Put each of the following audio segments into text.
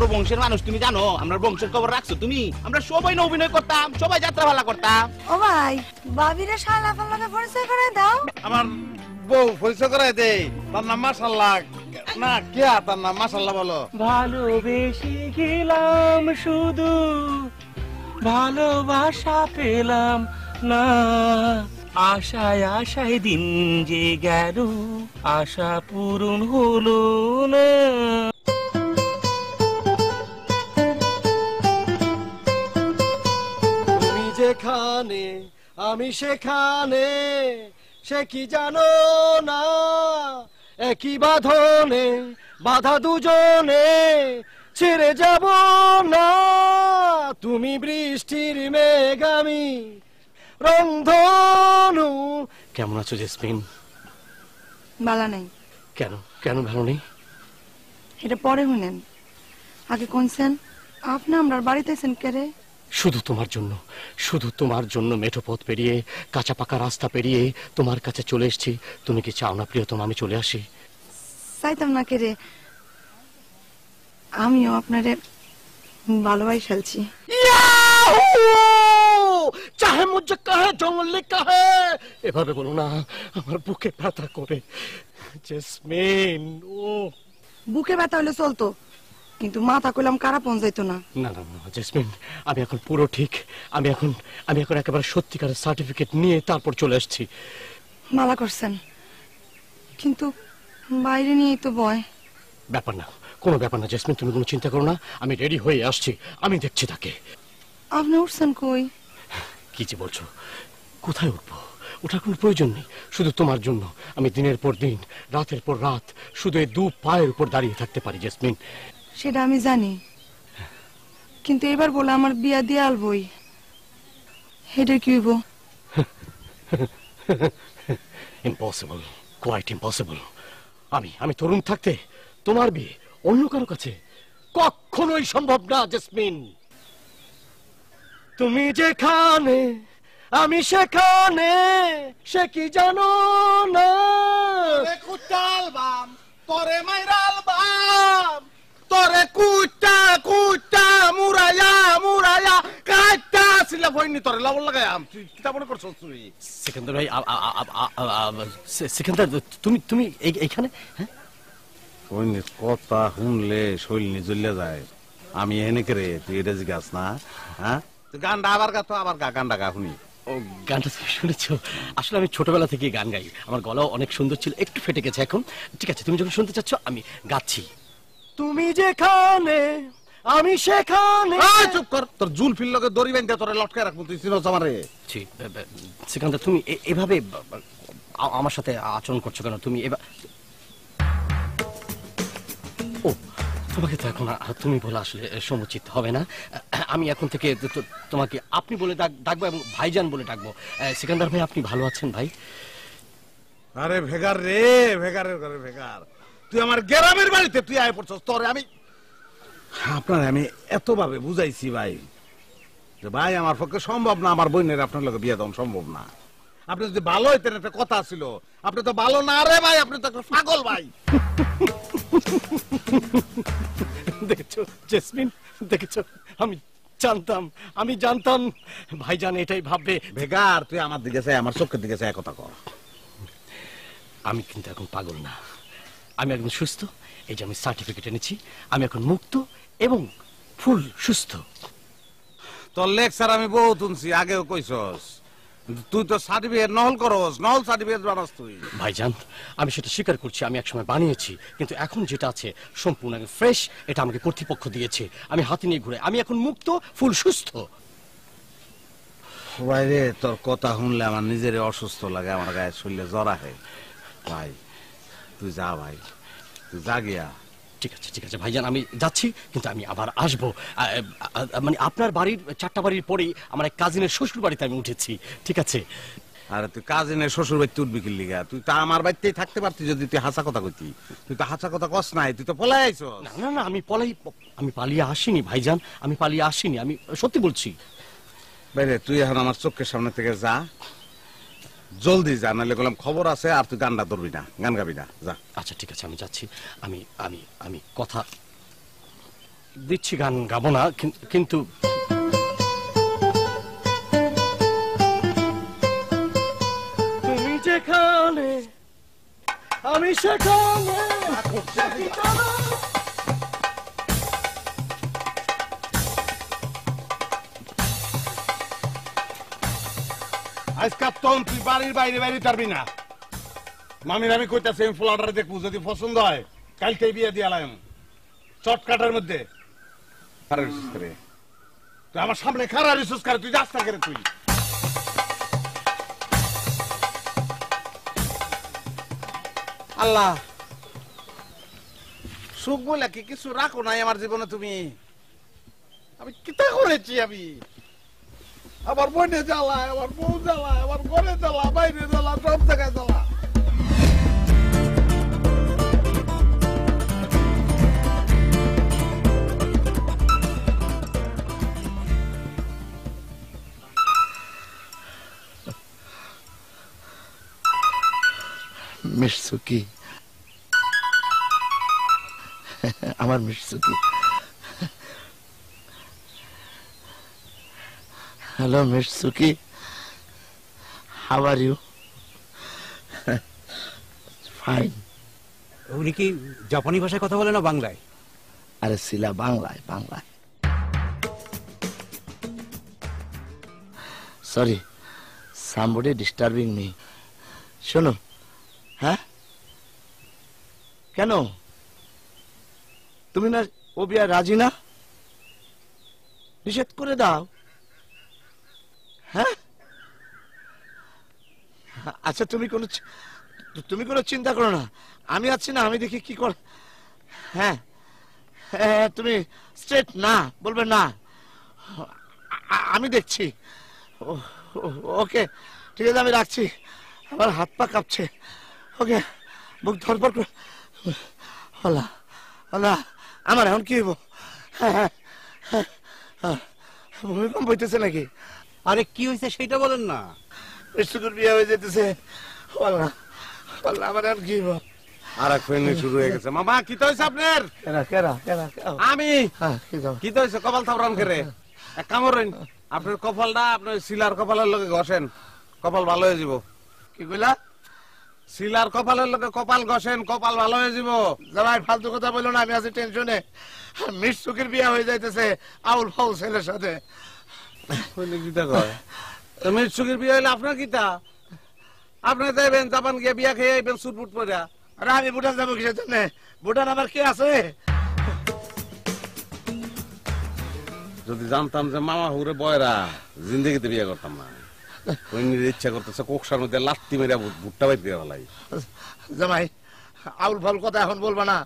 আমগো বংশের মানুষ, তুমি জানো আমরা বংশের খবর রাখছো তুমি? আমরা সবাই না অভিনয় করতাম, সবাই যাত্রা ভালো করতাম। ও ভাই, বাবিরে শালা ফালাকে পরিচয় করে দাও। আমার বউ পরিচয় করে দেই, তার নাম মাশাআল্লাহ। না কে তার নাম মাশাআল্লাহ বলো। ভালোবেসে গেলাম শুধু, ভালোবাসা পেলাম না, আশায় আশায় দিন যে গেল, আশা পূরণ হলো না। তুমি যেখানে আমি সেখানে, সে কি জানো না, একই বাঁধনে বাধা দুজনে, ছেড়ে যাব না। তুমি বৃষ্টির মেঘ, আমি রংধনু। কেমন আছো জেসমিন? বালা নাই। কেন কেন ভালো নেই? এটা পরে হইলেন, আগে কোনছেন আপনি আমরা বাড়িতে আছেন কেরে? শুধু তোমার জন্য, শুধু তোমার জন্য মেঠো পথ পেরিয়ে, কাঁচা পাকা রাস্তা পেরিয়ে তোমার কাছে চলে এসেছি। তুমি কি চাও না প্রিয়তম আমি চলে আসি? চাইতাম না কেরে, আমিও আপনারে ভালোবাই ফেলছি। চাহে মুঝে কাহে জঙ্গলে কাহে, এভাবে বলো না, আমার বুকে ব্যথা করে। জেসমিন ও বুকে ব্যথা হলে চলতো, কিন্তু মাথা কইলাম কারা পৌঁছাইতো না। না না না জেসমিন, আমি এখন পুরো ঠিক। আমি এখন একেবারে সত্যিকারের সার্টিফিকেট নিয়ে তারপর চলে এসেছি। মালা করছেন, কিন্তু বাইরে নিয়েই তো ভয়। ব্যাপার না, কোনো ব্যাপার না জেসমিন, তুমি কোনো চিন্তা করো না, আমি রেডি হয়ে আসছি, আমি দেখছি তাকে। আপনি উঠছেন কই? কি যে বলছো, কোথায় উঠবো? ওঠার কোনো প্রয়োজন নেই, শুধু তোমার জন্য আমি দিনের পর দিন, রাতের পর রাত শুধু এই দু পায়ের উপর দাঁড়িয়ে থাকতে পারি জেসমিন। সেটা আমি জানি, কিন্তু এবার বলে আমার বিয়া দিয়ে আলবই, এটা কি হইব? Impossible, quite impossible. আমি তরুণ থাকতে তোমার বিয়ে অন্য কারো কাছে কখনোই সম্ভব না জেসমিন। তুমি যেখানে আমি সেখানে, সে কি জানো না। কুটালবাম তোরে মাইরালবাম, তোরে কুটা কুটা মুরায়া মুরায়া কাটা সিলা হইনি, তোরে লবণ লাগায়াম। তুই কিতা মনে করছস? তুই সিকান্দার ভাই, সিকান্দার তুমি এইখানে? হ্যাঁ, হইনি কথা শুনলে শৈলনি জ্বলিয়া যায়। আমি এনে করে তুই এটা জিজ্ঞাস না? হ্যাঁ, তুই গানটা আবার গা, তো আবার গা, গানটা গা শুনি। ও গানটা তুমি শুনেছো? আসলে আমি ছোটবেলা থেকে গান গাই, আমার গলাও অনেক সুন্দর ছিল, একটু ফেটে গেছে এখন। ঠিক আছে, তুমি যখন শুনতে চাচ্ছ আমি গাচ্ছি। তুমি যেখানে আমি সেখানে। চুপ কর, তোর জুল ফিল লগে দড়ি বাইন্ধা তোরে লটকায় রাখবো। তুই চিনোস আমারে? সিকান্দার তুমি এভাবে আমার সাথে আচরণ করছো কেন? তুমি ও তোমাকে তো এখন তুমি বলে আসলে সমুচিত হবে না। আমি এখন থেকে তোমাকে আপনি বলে ডাকবো এবং ভাইজান বলে ডাকবো। সিকান্দার ভাই, আপনি ভালো আছেন ভাই? আরে ভেগার রে, ভেগারের ঘরে ভেগার। তুই আমার গ্রামের বাড়িতে তুই আয় পড়ছস। তোরে আপনার আমি এতভাবে বুঝাইছি ভাই, যে ভাই আমার পক্ষে সম্ভব না, আমার বোনের আপনার লোক বিয়ে দেওয়া সম্ভব না। আপনি যদি ভালো হইতেন, একটা কথা ছিল। আপনি তো ভালো না রে ভাই, আপনি তো একটা পাগল ভাই। দেখেছো জেসমিন, দেখেছো? আমি জানতাম ভাইজান এটাই ভাববে। ভেগার, তুই আমার দিকে চাই, আমার চোখের দিকে চাই, কথা কর। আমি কিন্তু এখন পাগল না, আমি একদম সুস্থ। এই যে আমি সার্টিফিকেট এনেছি, আমি এখন মুক্ত এবং ফুল সুস্থ। তোর লেকচার আমি বহুত শুনছি, আগেও কইছস। তুই তো সার্টিফিকেট নহল করস, নহল সার্টিফিকেট বানাস তুই। ভাইজান, আমি সেটা স্বীকার করছি, আমি একসময় বানিয়েছি, কিন্তু এখন যেটা আছে সম্পূর্ণ ফ্রেশ। এটা আমাকে কর্তৃপক্ষ দিয়েছে, আমি হাতে নিয়ে ঘুরে, আমি এখন মুক্ত, ফুল সুস্থ। ভাই রে, তোর কথা শুনলে আমার নিজের অসুস্থ লাগে, আমার গায়ে শরীরে জ্বর আহে। ভাই তুই যা, ভাই তুই যা গিয়া। ঠিক আছে ভাইজান, আমি যাচ্ছি, কিন্তু আমি আবার আসবো। মানে আপনার বাড়ির 4টা বাড়ির পরেই আমার এক কাজিনের শ্বশুর বাড়িতে আমি উঠেছি। ঠিক আছে? আরে তুই কাজিনের শ্বশুর বাড়িতে উঠবি কি লিগা? তুই তো আমার বাড়িতেই থাকতে পারতি যদি তুই হাসা কথা কইতি। তুই তো হাসা কথা কস নাই, তুই তো পলাই আইছস। না, আমি পালিয়ে আসিনি ভাইজান, আমি পালিয়ে আসিনি, আমি সত্যি বলছি। বাইরে তুই এখন আমার চোখের সামনে থেকে যা, জলদি যা, নাহলে বললাম খবর আছে। আর তুই গানটা ধরবি না, গান গাবি না, যা। আচ্ছা ঠিক আছে, আমি যাচ্ছি। আমি কথা দিচ্ছি, গান গাবো না, কিন্তু তুমি যেখানে আমি সেখানে আজকাল তখন তুই বাড়ির বাইরে বাইরে পারবি না। মামির আমি কইতাছি ফ্লাটারে দেখবো, যদি পছন্দ হয় কালকে বিয়ে দিয়ে আলাম চটকাটার মধ্যে। তুই আমার সামনে খারাপ রিসোর্স করে, তুই যাস না করে তুই। আল্লাহ, সুখ বলে কি কিছু রাখো নাই আমার জীবনে তুমি? আমি কিতা করেছি আমি? আমার বোনে জ্বালা, আমার বউ জ্বালা, আমার ঘরে জ্বালা, বাইরে জ্বালা, সব জায়গায় জ্বালা। মিশসুকি, আমার মিশসুকি। হ্যালো মিশসুকি, হাউ আর ইউ? ফাইন। উনি কি জাপানি ভাষায় কথা বলে না বাংলায়? আরে সিলা, বাংলায় বাংলায়। Sorry, somebody disturbing me. শোনো, হ্যাঁ কেন তুমি না ও বিয়া রাজি না? নিষেধ করে দাও। হ্যাঁ আচ্ছা, তুমি কোনো চিন্তা করো না, আমি আছি না, আমি দেখি কি কর। হ্যাঁ হ্যাঁ, তুমি স্ট্রেট না বলবে না, আমি দেখছি। ওকে ঠিক আছে, আমি রাখছি, আমার হাত পা কাঁপছে। ওকে, বুক ধরপড় করে। হলা হলা, আমার এখন কি হইব? ভূমিকম্প হইতেছে নাকি? আরে কি হয়েছে সেটা বলেন না। মিষ্টুকুর বিয়ে হয়ে যেতেছে। হলা হলা, আমার এখন কি হইব? আর এক ফ্রেন্ড শুরু হয়ে গেছে। মামা কি তো হয়েছে আপনার? কেরা কেরা কেরা? আমি হ্যাঁ, কি তো হয়েছে? কপাল থাপড়ান করে এক কাম করেন, আপনার কপালটা আপনার শিলার কপালের লোকে ঘষেন, কপাল ভালো হয়ে যাব। কি কইলা? শিলার কপালের লোকে কপাল ঘষেন, কপাল ভালো হয়ে যাব। জামাই ফালতু কথা বললো না, আমি আছি টেনশনে। মিষ্টুকের বিয়ে হয়ে যাইতেছে আউল ফাউল ছেলের সাথে। তুমি সুখের বিয়ে হইলে আপনার কিতা? আপনি যাইবেন জাপান গিয়ে বিয়া খেয়ে আইবেন সুটপুট পরে। আরে আমি ভুটান যাবো কিসের জন্য? ভুটান আমার কে আছে? যদি জানতাম যে মামা হুরে বয়রা, জিন্দগিতে বিয়ে করতাম না। ওই নিজের ইচ্ছা করতেছে কোকসার মধ্যে লাত্তি মেরে ভুট্টা বাইর দিয়ে ফেলাই। জামাই আউল ফাউল কথা এখন বলবা না,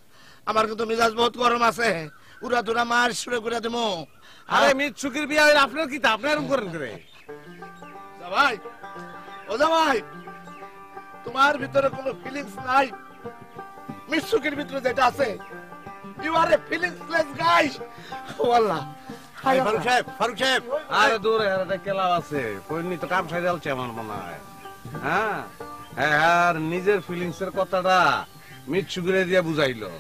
আমার কিন্তু মিজাজ বহুত গরম আছে। উড়া দুরা মার শুরু করে দেবো। আরে মিট সুখের বিয়ে হইলে আপনার কিতা? আপনি এরকম করেন করে? জামাই, ও জামাই, তোমার ভিতরে কোনো ফিলিংস নাই। মিশুকের ভিতরে যেটা আছে, ইউ আর এ ফিলিংসলেস গাই। ও আল্লাহ। ফারুক সাহেব, ফারুক সাহেব, আরে দূরে একটা কেলাও আছে, কইনি তো কাম সাইডে আলছে আমার মনে হয়। হ্যাঁ আর নিজের ফিলিংস এর কথাটা মিট সুগিরে দিয়ে বুঝাইলো।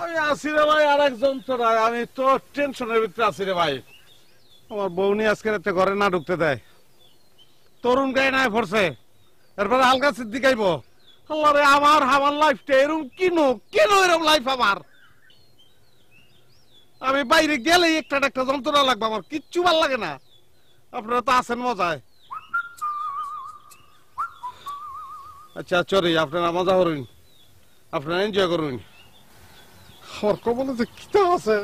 আমি আছি রে ভাই, আর এক যন্ত্রণায় আমি তো টেনশনের ভিতরে আছি রে ভাই। আমার বউনি আজকে রাতে ঘরে না ঢুকতে দেয়, তরুণ গায়ে নাই পড়ছে, এরপরে হালকা সিদ্দিক আইব। আল্লাহ রে, আমার লাইফটা এরকম কেন এরকম লাইফ আমার? আমি বাইরে গেলে একটা যন্ত্রণা লাগবে, আমার কিচ্ছু ভাল লাগে না। আপনারা তো আছেন মজায়। আচ্ছা চলে, আপনারা মজা করুন, আপনারা এনজয় করুন। আমার কবলে যে কিতা আছে।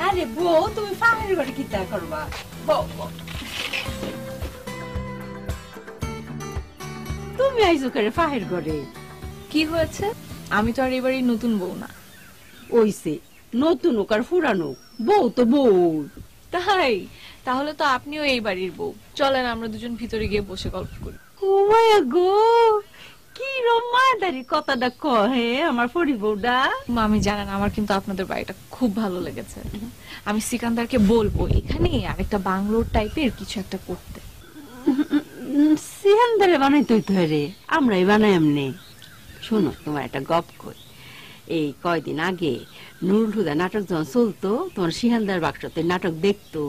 আরে বউ, তুমি ফাঁকের ঘরে কি তা করবা? বউ, তুমি আইছো করে ফাঁকের ঘরে? কি হয়েছে? আমি তো আর এবারই নতুন বউ না। ওইছে নতুন হোক আর ফুরানো, বউ তো বউ। তাই? তাহলে তো আপনিও এই বাড়ির বউ। চলেন আমরা দুজন ভিতরে গিয়ে বসে গল্প করি। ও মায়া গো, কি রমাদারি কথাটা কহে আমার ফরি বউডা। মামি জানেন, আমার কিন্তু আপনাদের বাড়িটা খুব ভালো লেগেছে। আমি সিকান্দারকে বলবো এখানে আরেকটা বাংলোর টাইপের কিছু একটা করতে। সিহান্দারে বানাই তুই তো রে, আমরাই বানাই এমনি। শোনো, তোমার একটা গপ কই। এই কয়দিন আগে নুরুল হুদা নাটক যখন চলতো, তোমার সিহান্দার বাক্সতে নাটক দেখতো,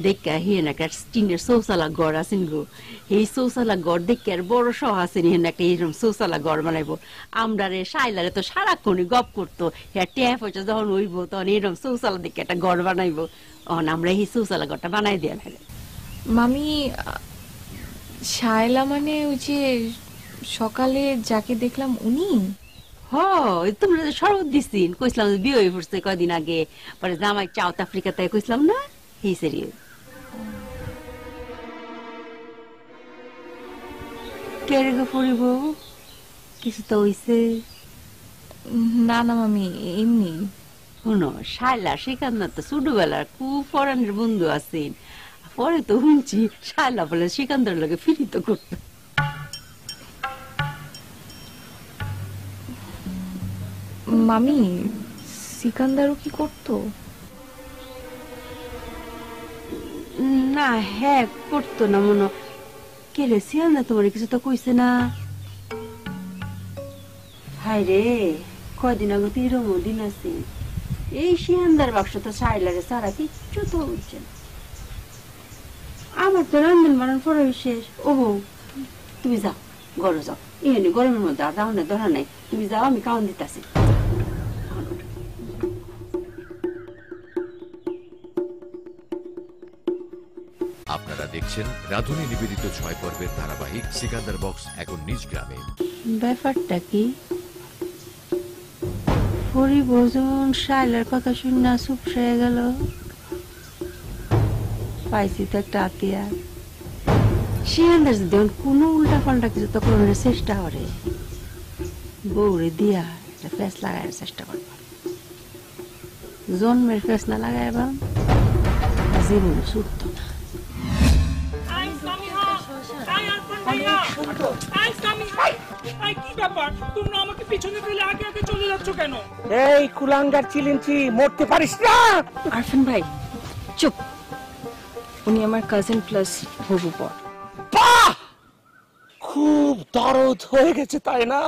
দেখে হিয়েন একটা স্টিনের শৌচালা গড় আছেন গো। এই শৌচালা গড় দেখে আর বড় সহ আছেন, হিয়েন একটা এইরকম শৌচালা গড় বানাইবো। আমরা রে সাইলারে তো সারাক্ষণই গপ করতো, হ্যাঁ ট্যাপ হয়েছে যখন হইব তখন এইরকম শৌচালা দেখে একটা গড় বানাইবো। তখন আমরা এই শৌচালা গড়টা বানাই দিয়া ফেলে। মামি, শায়লা মানে ওই যে সকালে যাকে দেখলাম উনি? তোমরা শরবত দিচ্ছিন, কইছিলাম বিয়ে হয়ে পড়ছে কয়দিন আগে, পরে জামাই সাউথ আফ্রিকাতে কইছিলাম না, এই সেরি। কে রে পড়িব? কিছু তো হইছে? না না মামি, এমনি। শোনো, শায়লা সিকান্দার তো ছোটবেলার খুব ফরেনের বন্ধু আছেন। পরে তো শুনছি শায়লা বলে সিকান্দার লগে ফিরিত করতো। মামি, সিকান্দারও কি করতো? না, হ্যাঁ করতো না মনে। কে রে সিয়ান্দা, তোমার কিছু তো কইছে না? হাই রে, কয়দিন আগে তো এরকম দিন আছে। এই সিয়ান্দার বাক্স তো সাইলারে সারা কিচ্ছু তো হচ্ছে না। আমার তো রান্ধন বাড়ান পরে শেষ। ওহো, তুমি যাও, ঘরে যাও। এমনি গরমের মধ্যে আর রান্নার ধরা নাই। তুমি যাও, আমি খাওয়ান দিতেছি। আপনারা দেখছেন রাধুনী নিবেদিত 6 পর্বের ধারাবাহিক সিকান্দার বক্স এখন নিজ গ্রামে। ব্যাপারটা কি? পরিভোজন শাইলার কথা শুনে চুপ হয়ে গেল। পাইছি তো একটা হাতিয়ার। সিয়ান্দার যদি কোনো উল্টা পাল্টা কিছু তো করার চেষ্টা করে, বউরে দিয়া একটা ফেস লাগানোর চেষ্টা করবা। জন্মের ফেস না লাগাইবা, জীবনে ছুটত না। এই কুলাঙ্গার চিলিঞ্চি, মরতে পারিস না। আরফান ভাই চুপ, উনি আমার কাজিন প্লাস হবু বর। বাহ, খুব দরদ হয়ে গেছে তাই না?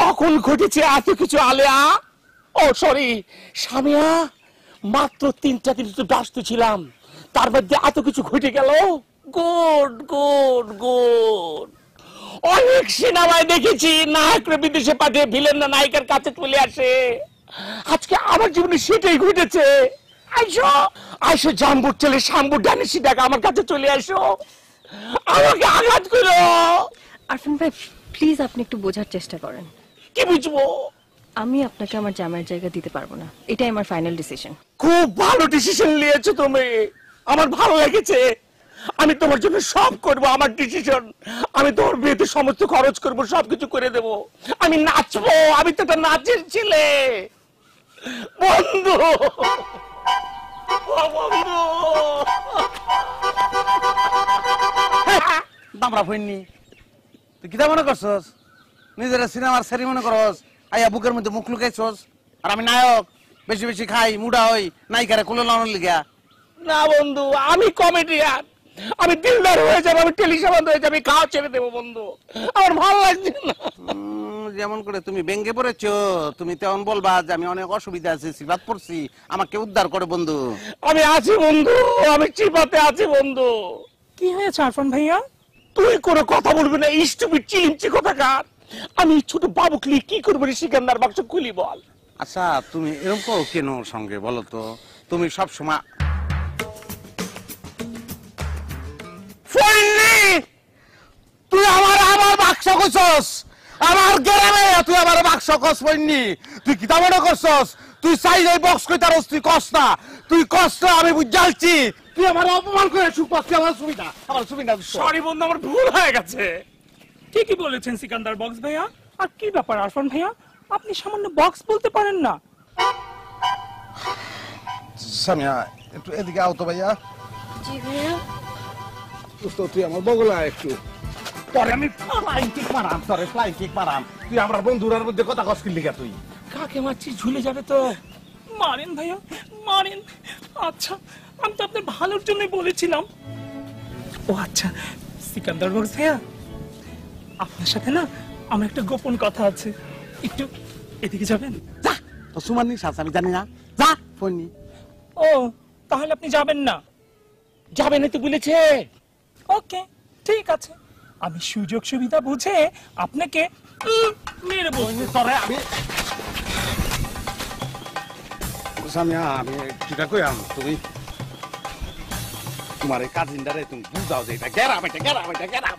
কখন ঘটেছে এত কিছু আলেয়া? ও সরি সামিয়া, মাত্র 3টা দিন তো ব্যস্ত ছিলাম, তার মধ্যে এত কিছু ঘটে গেল। Good good good. অনেক সিনেমায় দেখেছি নায়করা বিদেশে পাঠিয়ে ভিলেনরা নায়িকার কাছে চলে আসে। আজকে আমার জীবনে সেটাই ঘটেছে। আইসো আইসো, জাম্বুর ছেলে শাম্বুর ডানিসি দেখা আমার কাছে চলে আসো, আমাকে আঘাত করো। আরফান ভাই প্লিজ, আপনি একটু বোঝার চেষ্টা করেন। কি বুঝবো? আমি আপনাকে আমার জামাইয়ের জায়গা দিতে পারবো না, এটাই আমার ফাইনাল ডিসিশন। খুব ভালো ডিসিশন নিয়েছো তুমি, আমার ভালো লেগেছে। আমি তোমার জন্য সব করব, আমার ডিসিশন। আমি তোমার বিয়েতে সমস্ত খরচ করব, সবকিছু করে দেব। আমি নাচবো, আমি তো একটা নাচের ছেলে। বন্ধু, ও বন্ধু। দামরা ফইনি, তুই কিতা মনে করছস? নিজের সিনেমার সেরি মনে করস? আইয়া বুকের মধ্যে মুখ লুকাইছস, আর আমি নায়ক, বেশি বেশি খাই, মুডা হই, নায়িকারে কোলে লানোর লিগা। না বন্ধু, আমি কমেডিয়ান, আমি দিলদার হয়ে যাবো, আমি টেলিসাবাদ হয়ে যাবো, খাওয়া ছেড়ে দেবো বন্ধু, আমার ভালো লাগছে না। যেমন করে তুমি ব্যঙ্গে পড়েছো, তুমি তেমন বলবা যে আমি অনেক অসুবিধা আছে, সিবাত পড়ছি, আমাকে উদ্ধার করে বন্ধু। আমি আছি বন্ধু, আমি চিপাতে আছি বন্ধু। কি হয়েছে আরফান ভাইয়া? তুই কোনো কথা বলবি না, স্টুপিড চিলিমচি কথাকার। আমি ছোট বাবুকলি কি করবো রে? সিকান্দার বাক্স খুলি বল। আচ্ছা তুমি এরকম করো কেন সঙ্গে বলো তো? তুমি সব সময় তুই আমার বাক্স কইছস, আমার গ্রামে তুই আমার বাক্স কস পড়নি, তুই কিতা মনে করছস? তুই চাই এই বক্স কইতারস, তুই কস না, তুই কস না, আমি বুঝালছি। তুই আমার অপমান করে সুখ পাচ্ছি, আমার সুবিধা, আমার সুবিধা। সরি বন্ধু, আমার ভুল হয়ে গেছে। ঠিকই বলেছেন সিকান্দার বক্স ভাইয়া। আর কি ব্যাপার আরফান ভাইয়া, আপনি সামান্য বক্স বলতে পারেন না? সামিয়া একটু এদিকে আও তো ভাইয়া। জি ভাইয়া। তুই আমার বগলা একটু, তোরে আমি ফ্লাইং কিক মারাম, তোরে ফ্লাইং কিক মারাম। তুই আমার বন্ধুরার মধ্যে কথা কস কি লিগা? তুই কাকে মারছিস? ঝুলে যাবে তো। মারেন ভাইয়া মারেন। আচ্ছা আমি তো আপনার ভালোর জন্যই বলেছিলাম। ও আচ্ছা, সিকান্দার বক্স ভাইয়া, আপনার সাথে না আমার একটা গোপন কথা আছে, একটু এদিকে যাবেন? যা, তো সুমান নিশাস আমি জানি না, যা ফোন নি। ও তাহলে আপনি যাবেন না? যাবেন তো বলেছে। ওকে ঠিক আছে, আমি সুযোগ সুবিধা বুঝে আপনাকে মেরে বলবো। তোরে আমি সামিয়া, আমি কিটা কইয়াম, তুমি তোমার এই কাজিনটারে তুমি বুঝাও যে এটা গেরাম, এটা গেরাম, এটা গেরাম,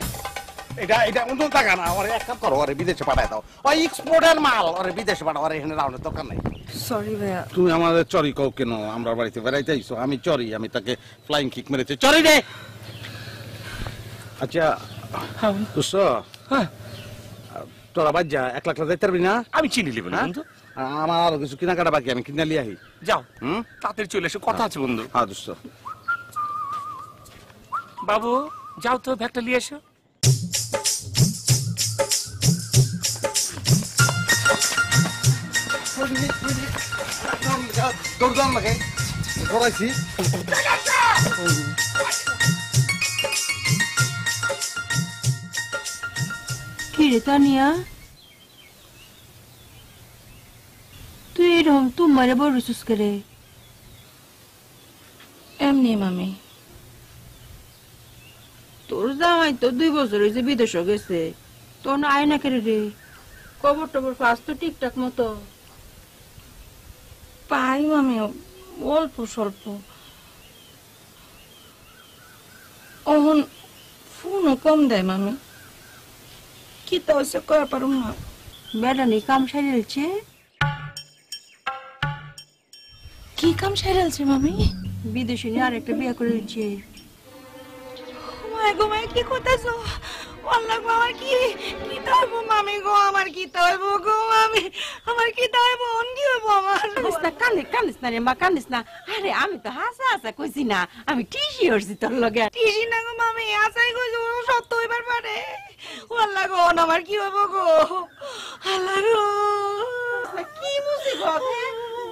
এটা অন্য টাকা না। ওরে এক কাপ করো, ওরে বিদেশে পাঠায় দাও, ওই এক্সপোর্টের মাল, ওরে বিদেশে পাঠাও, ওরে এখানে রাউন্ডের দরকার নাই। সরি ভাইয়া। তুমি আমাদের চরি কও কেন? আমরা বাড়িতে বেড়াইতে আইছো, আমি চরি, আমি তাকে ফ্লাইং কিক মেরেছি, চরি রে। আচ্ছা বুঝছ, তোরা বাদ যা, 1 লাখ যাইতে পারবি না? আমি চিনি লিবেন বন্ধু, আমার কিছু কেনাকাটা বাকি, আমি কিনে লিয়ে আহি। যাও তাড়াতাড়ি চলে এসো, কথা আছে বন্ধু। হ্যাঁ দোস্ত। বাবু যাও তো, ব্যাগটা নিয়ে এসো। দৌড় লাগে ধরাইছি। কি রে তানিয়া, তুই এরকম তোমারে বড় সুস করে? এমনি মামি। তোর জামাই তো 2 বছর হয়েছে বিদেশ গেছে, তোর না আয় না করে রে? খবর টবর পাস তো ঠিকঠাক মতো? পাই মামি, অল্প স্বল্প। অহন ফোনও কম দেয় মামি, কি তো হয়েছে কয়া পারুম না। বেড়া নেই কাম সারিয়েছে? কি কাম সারালছে মামি? বিদেশে নিয়ে আরেকটা বিয়ে করে দিচ্ছে। মায় গো মায়, কি করতেছো? আল্লাহ গো, আমার কি কি হইব মামি গো, আমার কি হইব গো মামি, আমার কি হইব, কি হইব আমার? কান্দিস না রে মা, কান্দিস না। আরে আমি তো হাসা হাসা কইছি না, আমি টিসি হরছি তোর লগে। টিসি না গো মামি, আসাই কইছো সত্য হইবার পারে। আল্লাহ গো, আমার কি হইব গো, আল্লাহ গো। কি মুসিবত,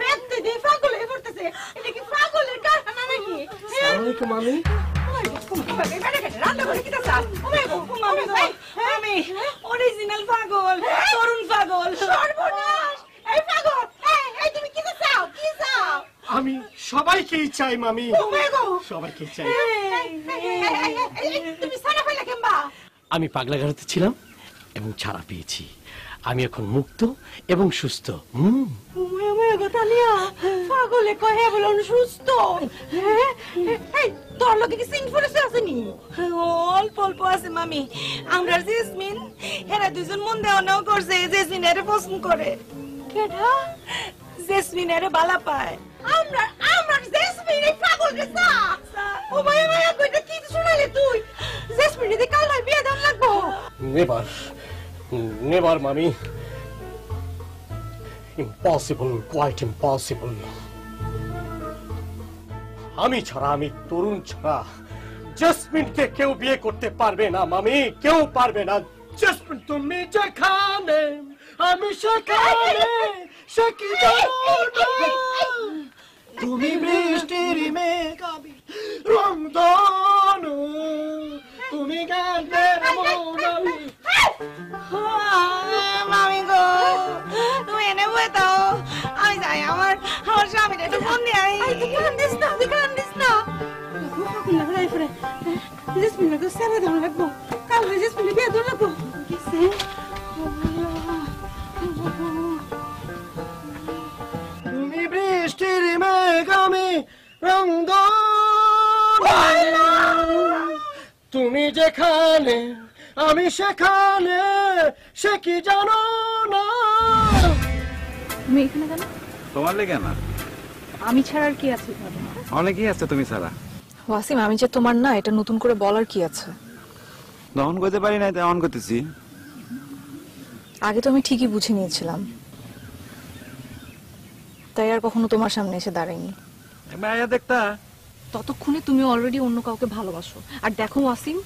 ব্যক্তি দিয়ে পাগল হয়ে পড়তেছে। এটা কি পাগলের কারখানা নাকি? আসসালামু আলাইকুম মামি। অরিজিনাল পাগল, তরুণ পাগল। সর্বনাশ! এই পাগল, এই তুমি কি চাও, কি চাও? আমি সবাইকেই চাই মামি, সবাইকেই চাই। তুমি সারা পাইলা কেমবা? আমি পাগলাগারোতে ছিলাম এবং ছাড়া পেয়েছি, আমি এখন মুক্ত এবং সুস্থ। পাগলে কয়ে বলুন সুস্থ? তোর লোকে কি সিং ফরেছে আসেনি? অল্প অল্প আছে মামি। আমরা জেসমিন, এরা 2জন মন দেওয়া নাও করছে, জেসমিন এর পছন্দ করে। কেডা? জেসমিন এর বালা পায়। আমরা জেসমিন এই পাগল রে সা। ও মায়া মায়া কইটা কি শুনাইলে তুই? জেসমিন এর কাল নাই বিয়ে দাম লাগবো। নেভার, নেভার মামি, ইম্পসিবল, কোয়াইট ইম্পসিবল। আমি ছাড়া, আমি তরুণ ছাড়া জেসমিনকে কেউ বিয়ে করতে পারবে না মামি, কেউ পারবে না। জেসমিন তুমি যেখানে, আমি সেখানে, সে কি জানো না? তুমি বৃষ্টির মেঘ, আমি রংধনু, তুমি গানের মন, আমি মামি গো, তুমি এনে বয়ে দাও, আমি যাই আমার স্বামীর একটু ফোন দিয়ে আই। কান্দিস না। জেসমিন তো সেরে দেওয়া লাগবো, কাল জেসমিন বিয়ে দেওয়া লাগবো। কিসে তুমি বৃষ্টির মেঘ, আমি রংধনু, তুমি যেখানে, আমি সেখানে, সে কি জানো না? তুমি এখানে কেন? তোমার লেগে না, আমি ছাড়া আর কি আছে? অনেকেই আছে তুমি ছাড়া। ওয়াসিম, আমি যে তোমার না, এটা নতুন করে বলার কি আছে? দহন করতে পারি নাই, দহন করতেছি। আগে তো আমি ঠিকই বুঝে নিয়েছিলাম, তাই আর কখনো তোমার সামনে এসে দাঁড়াইনি। মায়া দেখতা, ততক্ষণে তুমি অলরেডি অন্য কাউকে ভালোবাসো। আর দেখো ওয়াসিম,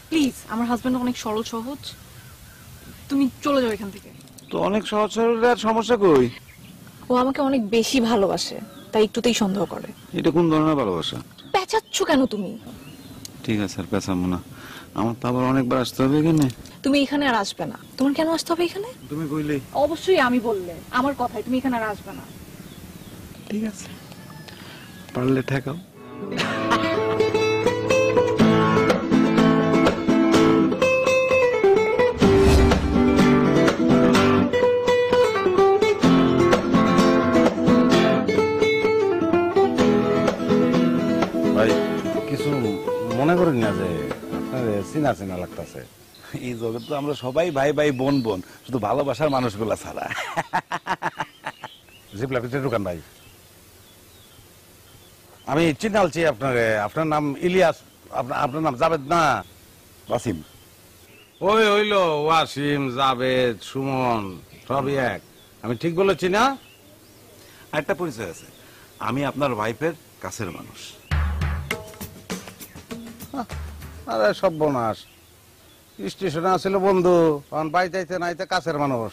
প্লিজ, আমার হাজবেন্ড অনেক সরল সহজ, তুমি চলে যাও এখান থেকে। তো অনেক সহজ সরল, আর সমস্যা কই? ও আমাকে অনেক বেশি ভালোবাসে, তাই একটুতেই সন্দেহ করে। এটা কোন ধরনের ভালোবাসা? পেঁচাচ্ছ কেন তুমি? ঠিক আছে আর পেছাবো না, আমার তো আবার অনেকবার আসতে হবে এখানে। তুমি এখানে আর আসবে না। তোমার কেন আসতে হবে এখানে? তুমি কইলে। অবশ্যই আমি বললে, আমার কথাই, তুমি এখানে আর আসবে না। ঠিক আছে, পারলে ঠেকাও। ভাই কিছু মনে করেন না যে আপনার চিনা চিনা লাগতেছে? এই জগৎ তো আমরা সবাই ভাই ভাই বোন বোন, শুধু ভালোবাসার মানুষগুলা ছাড়া। জিপলা ভিতরে ঢুকান ভাই। আমি চিনালছি আপনারে, আপনার নাম ইলিয়াস, আপনার নাম জাবেদ না? ওয়াসিম। ওই হইলো ওয়াসিম, জাবেদ, সুমন সবই এক। আমি ঠিক বলেছি না? একটা পরিচয় আছে, আমি আপনার ওয়াইফের কাছের মানুষ। আরে সর্বনাশ, স্টেশনে আসছিল বন্ধু, কারণ বাইতে নাইতে কাছের মানুষ।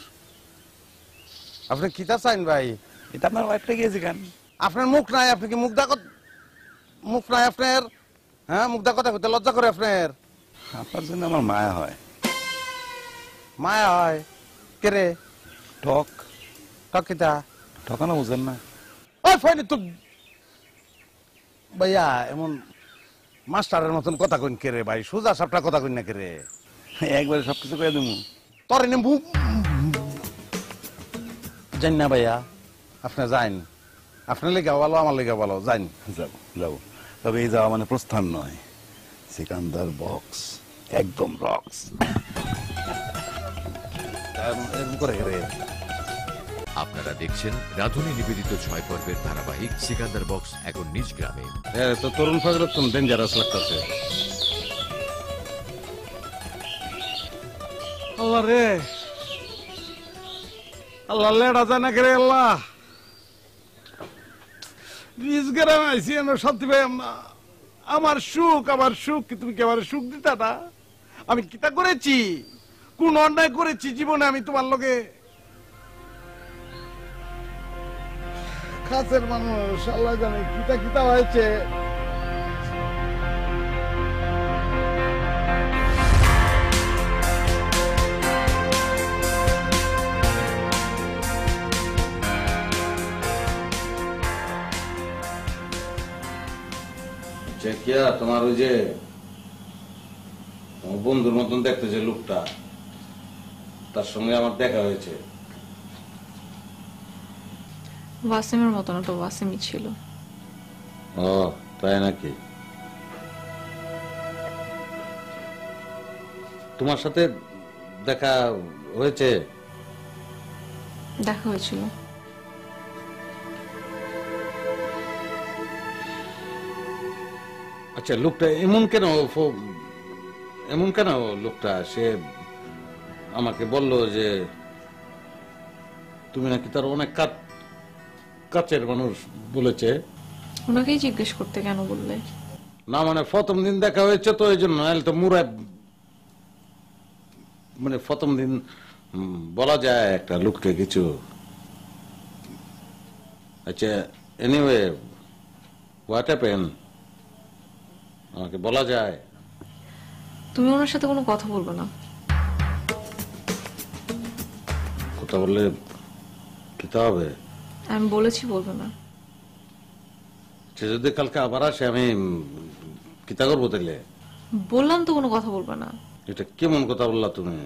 আপনি কি তা চাইন ভাই? এটা আপনার ওয়াইফটা গিয়েছে কেন? আপনার মুখ নাই, আপনি কি মুখ নাই আপনার? হ্যাঁ, মুখ কথা কইতে লজ্জা করে আপনার? আপনার জন্য আমার মায়া হয়। মায়া হয়? কে রে? ঠক। কিতা? ঠকানো বুঝেন না? ওই ফাইনি তো ভাইয়া এমন মাস্টারের মতন কথা কইন কে রে ভাই? সোজা সাপটা কথা কইন না কে রে? একবারে সবকিছু কয়ে দেবো। তোর এনে জান না ভাইয়া, আপনি যাইন, আপনার লেগে ভালো, আমার লেগে ভালো, যাইন। যাবো, তবে এই যাওয়া মানে প্রস্থান নয়, সিকান্দার বক্স একদম রক্স। আপনারা দেখছেন রাধুনী নিবেদিত 6 পর্বের ধারাবাহিক সিকান্দার বক্স এখন নিজ গ্রামে। তো তরুণ ফজরত তো ডেঞ্জারাস লাগতেছে। আল্লাহ রে, আল্লাহ লেডা যায় না করে আল্লাহ। নিজ গ্রামে আইসি সত্যি ভাই, আমার সুখ কি তুমি কি আমার সুখ দিতা না? আমি কিতা করেছি, কোন অন্যায় করেছি জীবনে আমি তোমার লগে? কাছের মানুষ, আল্লাহ জানে কিতা কিতা হয়েছে। তোমার ওই যে বন্ধুর মতন দেখতে যে লোকটা, তার সঙ্গে আমার দেখা হয়েছে। ওয়াসিমের মতো না, তো ওয়াসিমই ছিল। ও তাই নাকি? তোমার সাথে দেখা হয়েছে? দেখা হয়েছিল। আচ্ছা, লোকটা এমন কেন লোকটা? সে আমাকে বলল যে তুমি নাকি তার অনেক কাছের মানুষ বলেছে। ওনাকেই জিজ্ঞেস করতে কেন বললে? না মানে প্রথম দিন দেখা হয়েছে তো এই জন্য, তো মুরা মানে প্রথম দিন বলা যায় একটা লোককে কিছু। আচ্ছা, এনিওয়ে হোয়াট হ্যাপেন আমাকে বলা যায়? তুমি ওনার সাথে কোনো কথা বলবে না। কথা বললে কিতা হবে? আমি বলেছি বলবে না। সে যদি কালকে আবার আসে আমি কিতা করবো তাইলে? বললাম তো কোনো কথা বলবে না। এটা কেমন কথা বললা তুমি?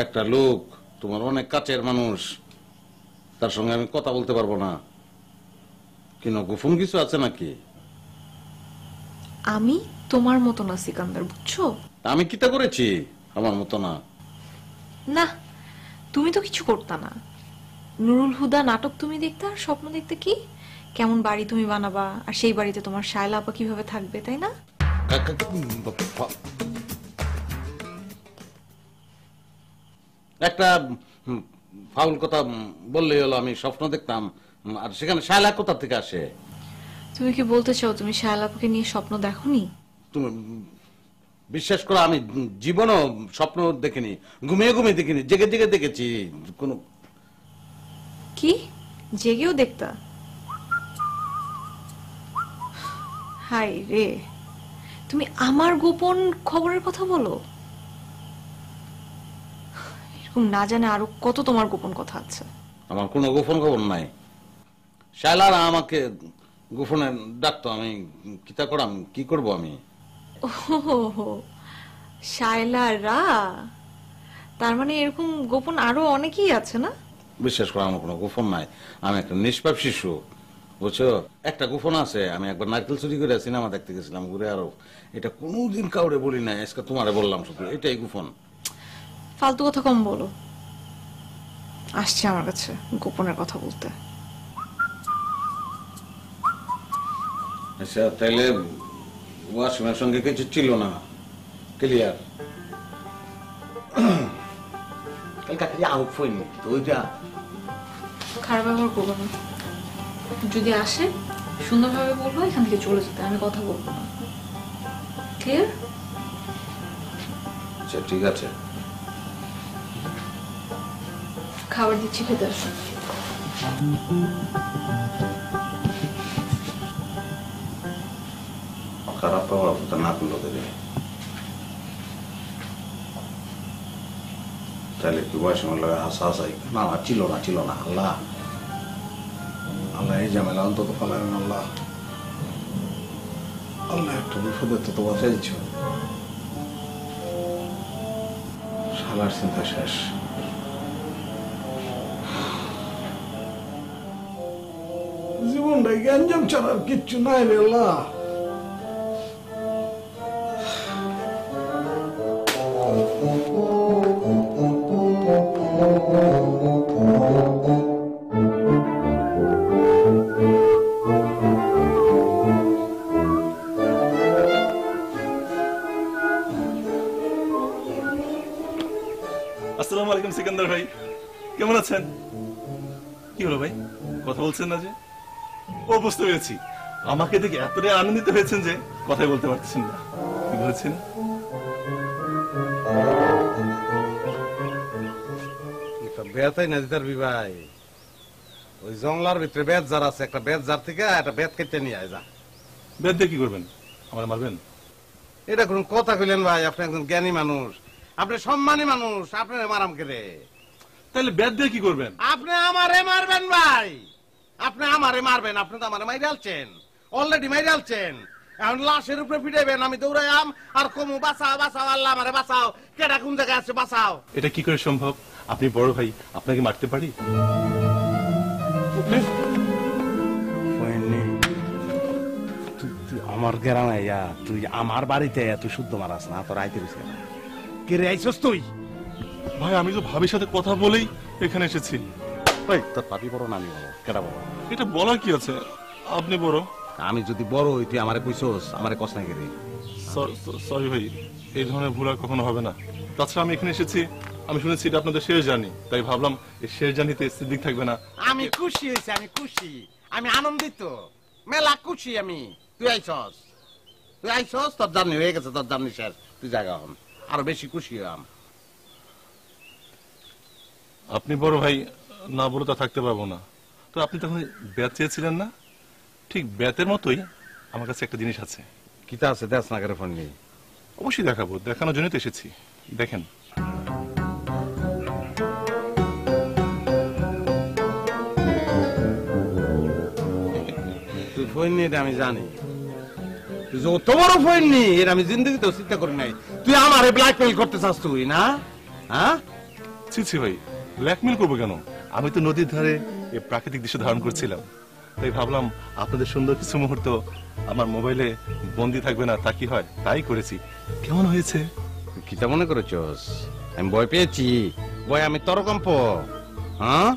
একটা লোক তোমার অনেক কাছের মানুষ, তার সঙ্গে আমি কথা বলতে পারবো না? কেন, গোপন কিছু আছে নাকি? আমি তোমার মতো না সিকান্দার, বুঝছো? আমি কিতা করেছি আমার মতো না? না, তুমি তো কিছু করতা না। নুরুল হুদা নাটক তুমি দেখতে আর স্বপ্ন দেখতে কি কেমন বাড়ি তুমি বানাবা, আর সেই বাড়িতে তোমার শায়লা আপা কিভাবে থাকবে, তাই না? একটা ফাউল কথা বললেই হলো আমি স্বপ্ন দেখতাম, আর সেখানে শায়লা কোথা থেকে আসে? তুমি কি বলতে চাও তুমি শায়লা আপাকে নিয়ে স্বপ্ন দেখোনি? তুমি বিশ্বাস করো, আমি জীবনও স্বপ্ন দেখিনি, ঘুমিয়ে ঘুমিয়ে দেখিনি, জেগে জেগে দেখেছি। কোন কি জেগেও দেখতা? হাই রে, তুমি আমার গোপন খবরের কথা বলো? এরকম না জানে আরো কত তোমার গোপন কথা আছে। আমার কোনো গোপন খবর নাই। শায়লারা আমাকে গোপনে ডাকতো, আমি কিতা করাম, কি করব আমি? ওহো, শায়লারা, তার মানে এরকম গোপন আরো অনেকেই আছে না? বিশ্বাস করো, আমার কোনো গোপন নাই। আমি একটা নিষ্পাপ শিশু, বুঝছো? একটা গোপন আছে, আমি একবার নারকেল চুরি করে সিনেমা দেখতে গেছিলাম ঘুরে আরো। এটা কোনোদিন কাউরে বলি নাই, আজকে তোমারে বললাম শুধু, এটাই গোপন। ফালতু কথা কম বলো। আসছে আমার কাছে গোপনের কথা বলতে। আচ্ছা, তাইলে ওয়াসিমের সঙ্গে কিছু ছিল না? ক্লিয়ার? খারাপ ব্যবহার করবো না। যদি আসে সুন্দরভাবে বলবো, এখান থেকে চলে যেতে, আমি কথা বলবো না। ক্লিয়ার? আচ্ছা, ঠিক আছে। খাবার দিচ্ছি, খেতে আসো। খারাপ ব্যবহার না করলো দেবে, তাহলে কি ওয়াসিমের লাগে হাসা হাসাই? না, ছিল না, ছিল না। আল্লাহ, আল্লাহ এই ঝামেলা অন্তত ফেলাবেন। আল্লাহ, আল্লাহ একটা বিপদের তো বাঁচাইছ। শালার চিন্তা শেষ। জীবনটা গ্যাঞ্জাম ছাড়ার কিচ্ছু নাই রে আল্লাহ। আসসালামু আলাইকুম সিকান্দার ভাই, কেমন আছেন? কি হলো ভাই, কথা বলছেন না যে? ও, বুঝতে পেরেছি, আমাকে দেখে এতটাই আনন্দিত হয়েছেন যে কথাই বলতে পারতেছেন না। কি বলেছেন? বেতাই না দিতার ভাই, ওই জঙ্গলার ভিতরে বেত জার আছে, একটা বেত জার থেকে একটা বেত কেটে নিয়ে আয় যা। বেত দিয়ে কি করবেন? আমার মারবেন? এটা কোন কথা কইলেন ভাই? আপনি একজন জ্ঞানী মানুষ, আপনি সম্মানী মানুষ, আপনি মারাম কেড়ে। তাহলে বেত দিয়ে কি করবেন? আপনি আমারে মারবেন ভাই, আপনি আমারে মারবেন। আপনি তো আমারে মাইরে আলছেন, অলরেডি মাইরে আলছেন। এখন লাশের উপরে ফিটাইবেন, আমি দৌড়াইয়াম আর কমু বাঁচাও বাঁচাও, আল্লাহ আমারে বাঁচাও, কেডা কোন জায়গায় আছে বাঁচাও। এটা কি করে সম্ভব? আপনি বড় ভাই, আপনাকে মারতে পারি? আমার গ্রামে তুই আমার বাড়িতে তুই শুদ্ধ মারাস না, তোর আইতে রয়েছে কে রে? আইসস তুই? ভাই, আমি তো ভাবির সাথে কথা বলেই এখানে এসেছি। ভাই, তোর পাপি বড় না আমি বড়? কেডা বড়? এটা বলার কি আছে, আপনি বড়। আমি যদি বড় হই তুই আমারে কইছস, আমারে কস না কে রে? সরি ভাই, এই ধরনের ভুল আর কখনো হবে না। তাছাড়া আমি এখানে এসেছি, আমি শুনেছি এটা আপনাদের শেষ জার্নি, তাই ভাবলাম এই শেষ জার্নিতে সিদ্দিক থাকবে না। আমি খুশি হয়েছি, আমি খুশি, আমি আনন্দিত, মেলা খুশি আমি। তুই আইছস, তুই আইছস, তোর জার্নি হয়ে গেছে, তোর জার্নি শেষ, তুই জায়গা হন, আরো বেশি খুশি হলাম। আপনি বড় ভাই না বলে তা থাকতে পারবো না। তো আপনি তখন ব্যাত চেয়েছিলেন না, ঠিক ব্যাতের মতোই আমার কাছে একটা জিনিস আছে। কিতা আছে? দেখ না করে ফোন নেই। অবশ্যই দেখাবো, দেখানোর জন্য তো এসেছি। দেখেন। তুই ফোন নিয়ে আমি জানি, তুই যত বড় ফোন নি এর আমি জিন্দগিতেও চিন্তা করি নাই। তুই আমারে ব্ল্যাকমেইল করতে চাস তুই না? হ্যাঁ, ছি ভাই, ব্ল্যাকমেল করবো কেন? আমি তো নদীর ধারে এই প্রাকৃতিক দৃশ্য ধারণ করছিলাম, তাই ভাবলাম আপনাদের সুন্দর কিছু মুহূর্ত আমার মোবাইলে বন্দি থাকবে না, তা কি হয়, তাই করেছি। কেমন হয়েছে? কিটা মনে করেছস আমি ভয় পেয়েছি? ভয় আমি তরকম্প? হ্যাঁ,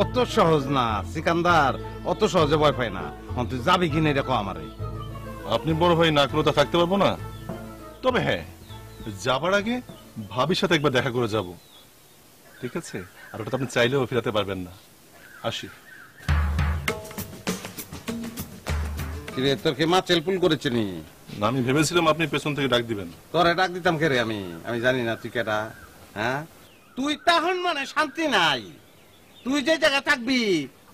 অত সহজ না সিকান্দার, অত সহজে ভয় পাই না। তুই যাবি কিনে দেখো আমারে। আপনি বড় ভাই না করে তা থাকতে পারবো না, তবে হ্যাঁ, যাবার আগে ভাবির সাথে একবার দেখা করে যাব, ঠিক আছে? আর ওটা আপনি চাইলেও ফেরাতে পারবেন না। আসি। কিরে, তোর কে মা চেলপুল করেছে নি? না, আমি ভেবেছিলাম আপনি পেছন থেকে ডাক দিবেন। তোরে ডাক দিতাম কে রে? আমি জানি না তুই কেটা। হ্যাঁ, তুই তখন মানে শান্তি নাই। তুই যে জায়গায় থাকবি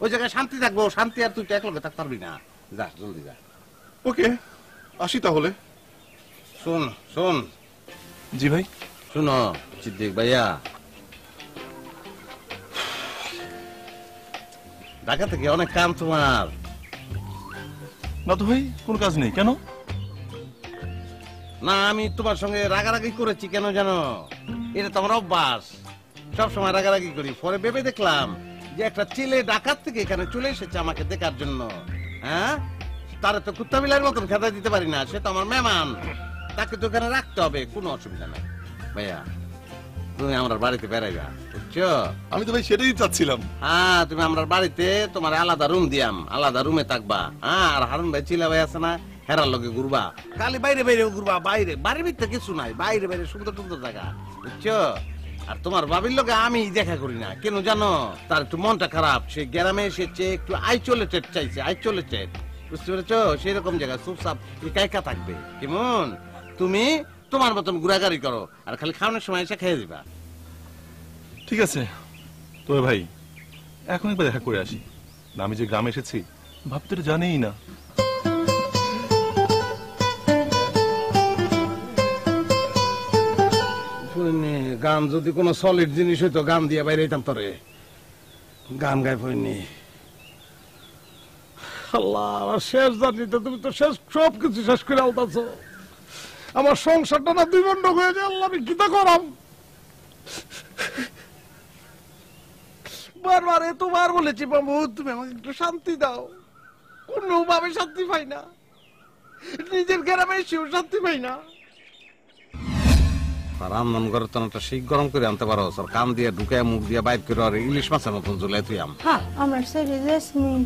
ওই জায়গায় শান্তি থাকবো, শান্তি আর তুই একলগে থাকতে পারবি না। যা, জলদি যা। ওকে, আসি তাহলে। শোন শোন। জি ভাই। শুনো সিদ্দিক ভাইয়া, ঢাকা থেকে অনেক কাম তোমার। না তো ভাই, কোনো কাজ নেই। কেন? না, আমি তোমার সঙ্গে রাগারাগি করেছি কেন জানো? এটা তো আমার অভ্যাস, সবসময় রাগারাগি করি। পরে ভেবে দেখলাম যে একটা ছেলে ঢাকার থেকে এখানে চলে এসেছে আমাকে দেখার জন্য। হ্যাঁ, তারা তো কুত্তা বিলার মতন খেতে দিতে পারি না, সে তো আমার মেহমান, তাকে তো এখানে রাখতে হবে। কোনো অসুবিধা নাই ভাইয়া, তুমি আমার বাড়িতে বেড়াইবা, বুঝছো? আমি তো ভাই সেটাই চাচ্ছিলাম। হ্যাঁ, তুমি আমার বাড়িতে তোমার আলাদা রুম দিয়াম, আলাদা রুমে থাকবা। হ্যাঁ, আর হারুন ভাই চিলা ভাই আছে না, হেরার লগে ঘুরবা, খালি বাইরে বাইরে ঘুরবা। বাইরে বাড়ির ভিতরে কিছু নাই, বাইরে বাইরে সুন্দর সুন্দর জায়গা, বুঝছো? আর তোমার বাবির লগে আমি দেখা করি না কেন জানো? তার একটু মনটা খারাপ, সে গ্রামে এসেছে, একটু আইসোলেটেড চাইছে, আইসোলেটেড, বুঝতে পেরেছো? সেরকম জায়গা চুপচাপ একা একা থাকবে। কেমন? তুমি তোমার মতন ঘোরাঘুরি করো, আর খালি খাওয়ানোর সময় এসে খেয়ে দিবা। ঠিক আছে তবে ভাই, এখন একবার দেখা করে আসি না। আমি যে গ্রামে এসেছি ভাবতে তো জানিই না। গান যদি কোনো সলিড জিনিস হইতো, গান দিয়ে বাইরে হইতাম। তোরে গান গাই পড়নি। আল্লাহ, আমার শেষ জার্নিতে তুমি তো শেষ সবকিছু শেষ করে আলতাছো। আমার সংসারটা না দুই বন্ধ হয়ে যায়। আল্লাহ, আমি কিতা করাম? বারবার এতবার বলেছি বাবু, তুমি আমাকে একটু শান্তি দাও। কোনোভাবে শান্তি পাই না, নিজের গ্রামে এসেও শান্তি পাই না। রান্নান করে তো একটা শিক গরম করে আনতে পারো, সর কান দিয়ে ঢুকে মুখ দিয়ে বাইর করে আর ইলিশ মাছের মতন ঝুলাই তুই আম। হ্যাঁ, আমার ছেলে জেসমিন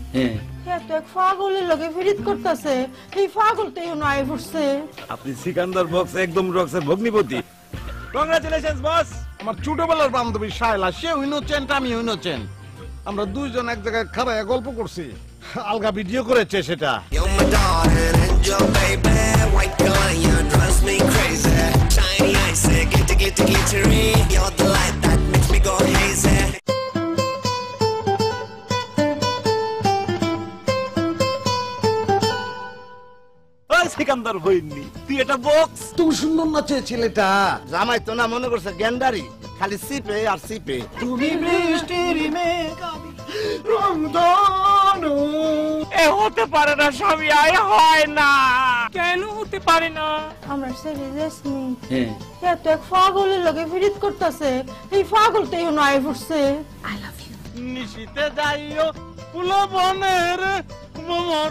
তো এক পাগলের লগে ফিরিত করতেছে। এই পাগলটাই নয় পড়ছে। আপনি সিকান্দার বক্স একদম রক্সের ভগ্নিপতি। কংগ্রাচুলেশনস বস। আমার ছোটবেলার বান্ধবী শায়লা, সে ইনোসেন্ট, আমি ইনোসেন্ট। আমরা দুইজন এক জায়গায় খাড়ায় গল্প করছি, আলগা ভিডিও করেছে সেটা। সিকান্দার হইনি, তুই এটা বক্স। তুমি সুন্দর নাচে ছেলেটা। জামাই তো না মনে করছে গ্যান্ডারি, খালি সিপে আর সিপে। তুমি বৃষ্টির মেঘ, আমি রংধনু। এ হতে পারে না স্বামী, আয় হয় না। কেন হতে পারে না? আমার ছেলে জেসমিন তো এক পাগলের লগে ফিরিত করতেছে। এই পাগলটাই নয় পড়ছে। I love you. নিশিতে যাইও ফুল বনের মোর